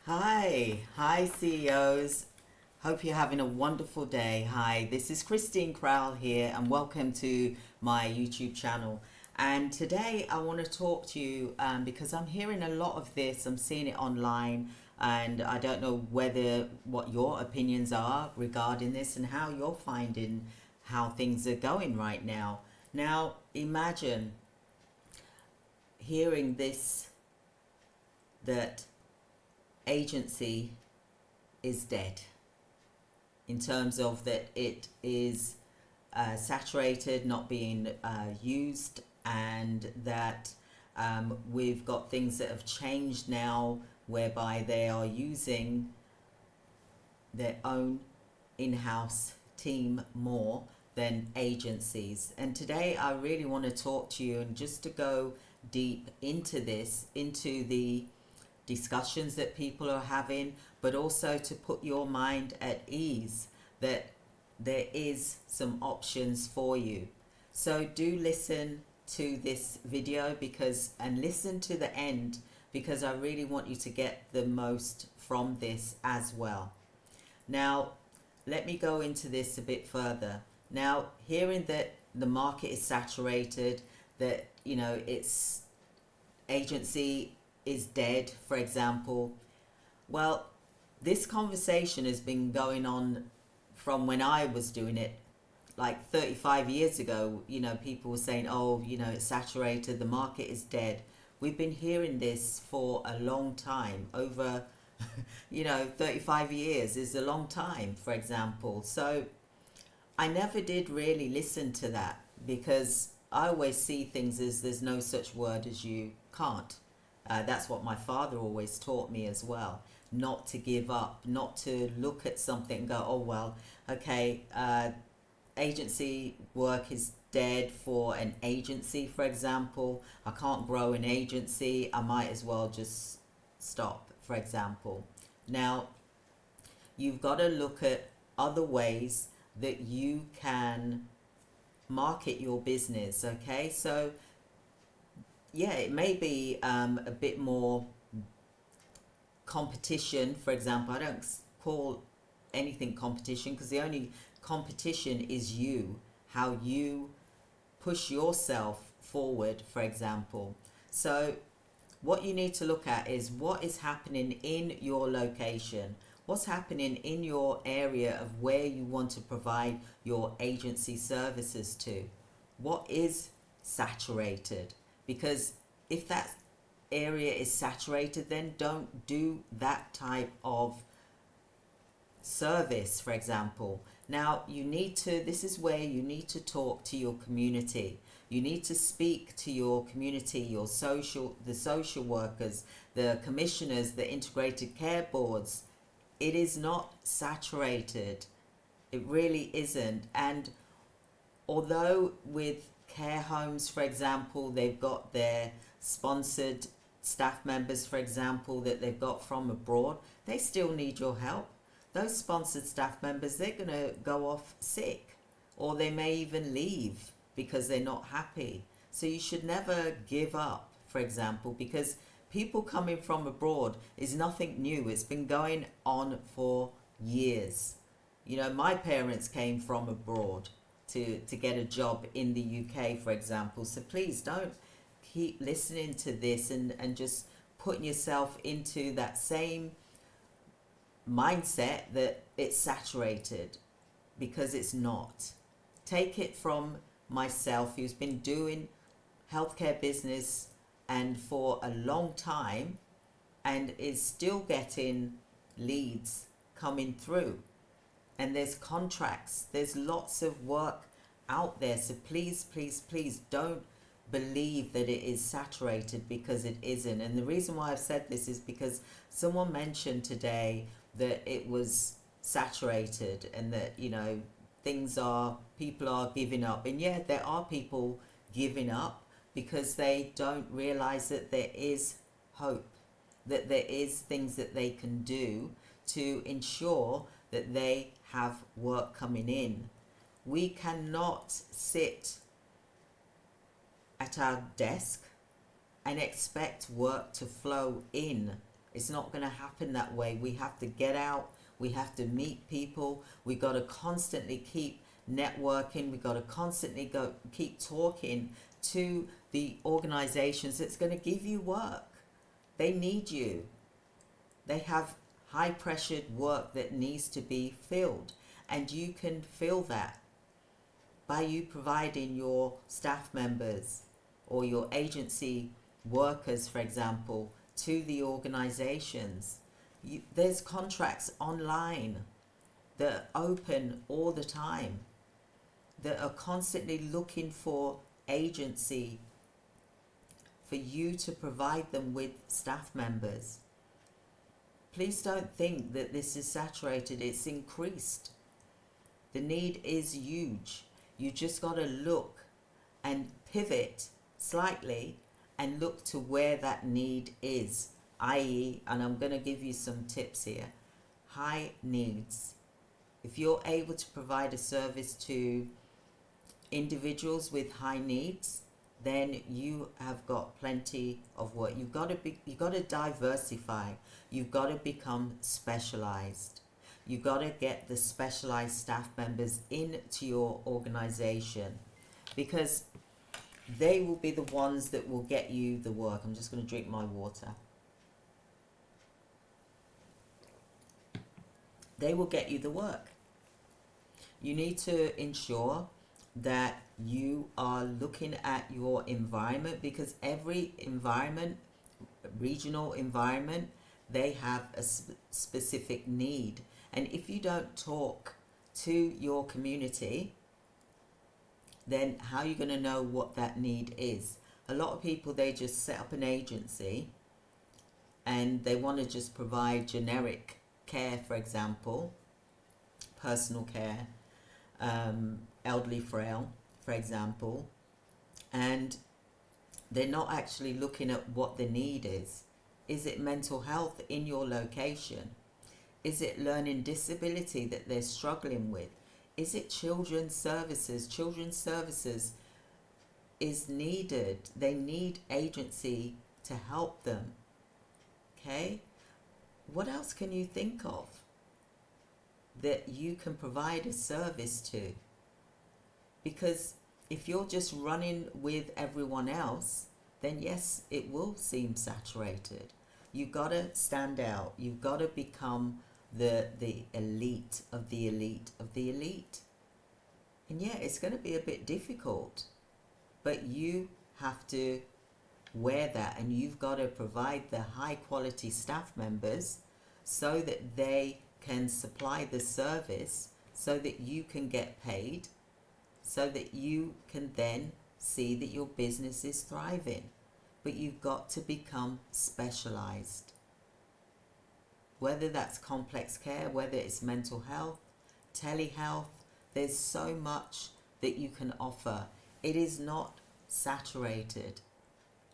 Hi CEOs. Hope you're having a wonderful day. Hi, this is Christine Crowell here, and welcome to my YouTube channel. And today I want to talk to you because I'm hearing a lot of this. I'm seeing it online, and I don't know what your opinions are regarding this and how you're finding how things are going right now. Now, imagine hearing this, that agency is dead, in terms of that it is saturated, not being used, and that we've got things that have changed now whereby they are using their own in-house team more than agencies. And today I really want to talk to you, and just to go deep into this, into the discussions that people are having, but also to put your mind at ease that there is some options for you. So do listen to this video and listen to the end, because I really want you to get the most from this as well. Now, let me go into this a bit further. Now, hearing that the market is saturated, that, it's agency is dead, for example. Well, this conversation has been going on from when I was doing it, like 35 years ago. People were saying, oh, it's saturated, the market is dead. We've been hearing this for a long time. Over 35 years is a long time, for example. So I never did really listen to that, because I always see things as there's no such word as you can't. That's what my father always taught me as well. Not to give up, not to look at something and go, oh, well, okay, agency work is dead for an agency, for example. I can't grow an agency. I might as well just stop, for example. Now, you've got to look at other ways that you can market your business, okay? So yeah, it may be a bit more competition, for example. I don't call anything competition, because the only competition is you, how you push yourself forward, for example. So what you need to look at is what is happening in your location, what's happening in your area of where you want to provide your agency services to. What is saturated? Because if that area is saturated, then don't do that type of service, for example. Now, this is where you need to talk to your community. You need to speak to your community, the social workers, the commissioners, the integrated care boards. It is not saturated. It really isn't. And although with care homes, for example, they've got their sponsored staff members, for example, that they've got from abroad, they still need your help. Those sponsored staff members, they're going to go off sick, or they may even leave because they're not happy. So you should never give up, for example, because people coming from abroad is nothing new. It's been going on for years. My parents came from abroad to get a job in the UK, for example. So please don't keep listening to this and just putting yourself into that same mindset that it's saturated, because it's not. Take it from myself, who's been doing healthcare business and for a long time, and is still getting leads coming through. And there's contracts, there's lots of work out there. So please, please, please don't believe that it is saturated, because it isn't. And the reason why I've said this is because someone mentioned today that it was saturated, and that, people are giving up. And yeah, there are people giving up because they don't realize that there is hope, that there is things that they can do to ensure that they have work coming in. We cannot sit at our desk and expect work to flow in It's not going to happen that way. We have to get out. We have to meet people. We got to constantly keep networking. We got to constantly keep talking to the organizations that's going to give you work. They need you. They have high pressured work that needs to be filled, and you can fill that by you providing your staff members or your agency workers, for example, to the organizations. There's contracts online that are open all the time, that are constantly looking for agency for you to provide them with staff members. Please don't think that this is saturated. It's increased. The need is huge. You just got to look and pivot slightly and look to where that need is, i.e., and I'm going to give you some tips here, high needs. If you're able to provide a service to individuals with high needs, then you have got plenty of work. You've got to diversify. You've got to become specialized. You've got to get the specialized staff members into your organization, because they will be the ones that will get you the work. I'm just going to drink my water. They will get you the work. You need to ensure that you are looking at your environment, because every environment, regional environment, they have a specific need. And if you don't talk to your community, then how are you going to know what that need is? A lot of people, they just set up an agency and they want to just provide generic care, for example, personal care, elderly frail, for example, and they're not actually looking at what the need is. Is it mental health in your location? Is it learning disability that they're struggling with? Is it children's services? Children's services is needed. They need agency to help them. Okay? What else can you think of that you can provide a service to? Because if you're just running with everyone else, then yes, it will seem saturated. You've got to stand out. You've got to become the elite of the elite of the elite. And yeah, it's going to be a bit difficult, but you have to wear that, and you've got to provide the high quality staff members so that they can supply the service, so that you can get paid, so that you can then see that your business is thriving. But you've got to become specialized. Whether that's complex care, whether it's mental health, telehealth, there's so much that you can offer. It is not saturated.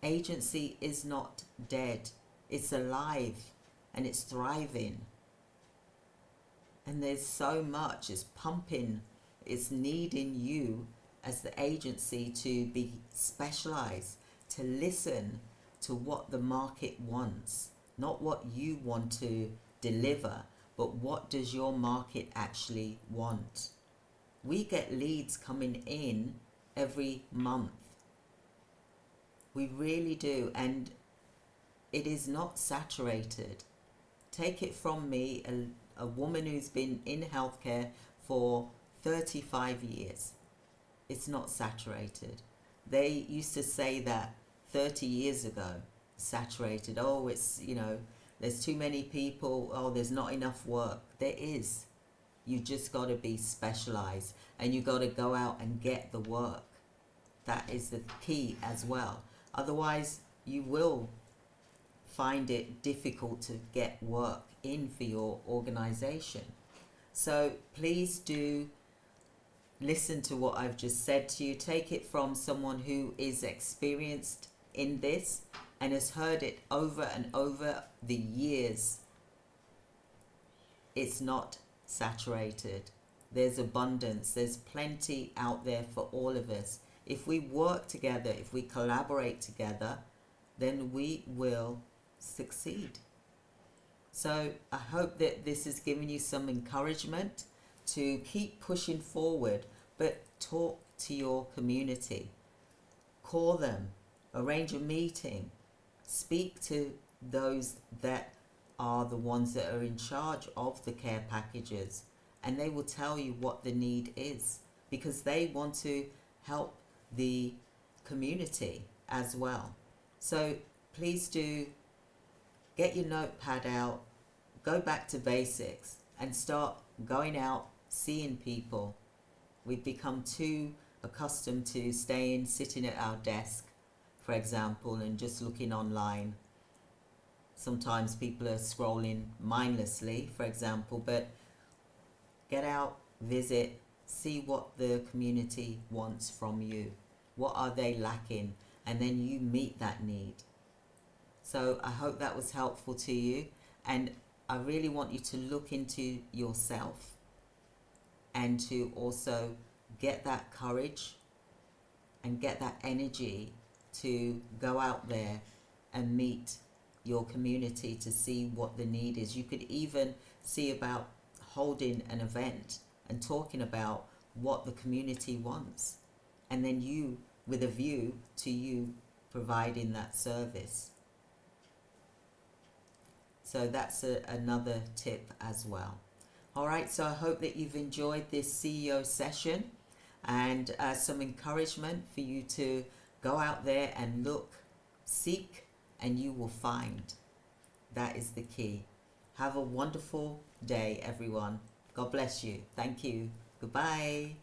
Agency is not dead. It's alive and it's thriving. And there's so much, it's pumping, it's needing you as the agency to be specialized, to listen to what the market wants, not what you want to deliver, but what does your market actually want. We get leads coming in every month. We really do, and it is not saturated. Take it from me, a woman who's been in healthcare for 35 years. It's not saturated. They used to say that 30 years ago, saturated. Oh, it's, there's too many people. Oh, there's not enough work. There is. You just got to be specialized, and you got to go out and get the work. That is the key as well. Otherwise, you will find it difficult to get work in for your organization. So please do listen to what I've just said to you. Take it from someone who is experienced in this and has heard it over and over the years. It's not saturated. There's abundance. There's plenty out there for all of us. If we work together, if we collaborate together, then we will succeed. So I hope that this has given you some encouragement to keep pushing forward, but talk to your community. Call them, arrange a meeting, speak to those that are the ones that are in charge of the care packages, and they will tell you what the need is, because they want to help the community as well. So please do get your notepad out, go back to basics, and start going out, seeing people. We've become too accustomed to sitting at our desk, for example, and just looking online. Sometimes people are scrolling mindlessly, for example, but get out, visit, see what the community wants from you. What are they lacking? And then you meet that need. So I hope that was helpful to you. And I really want you to look into yourself and to also get that courage and get that energy to go out there and meet your community to see what the need is. You could even see about holding an event and talking about what the community wants, and then you, with a view to you providing that service. So that's another tip as well. All right, so I hope that you've enjoyed this CEO session, and some encouragement for you to go out there and look, seek, and you will find. That is the key. Have a wonderful day, everyone. God bless you. Thank you. Goodbye.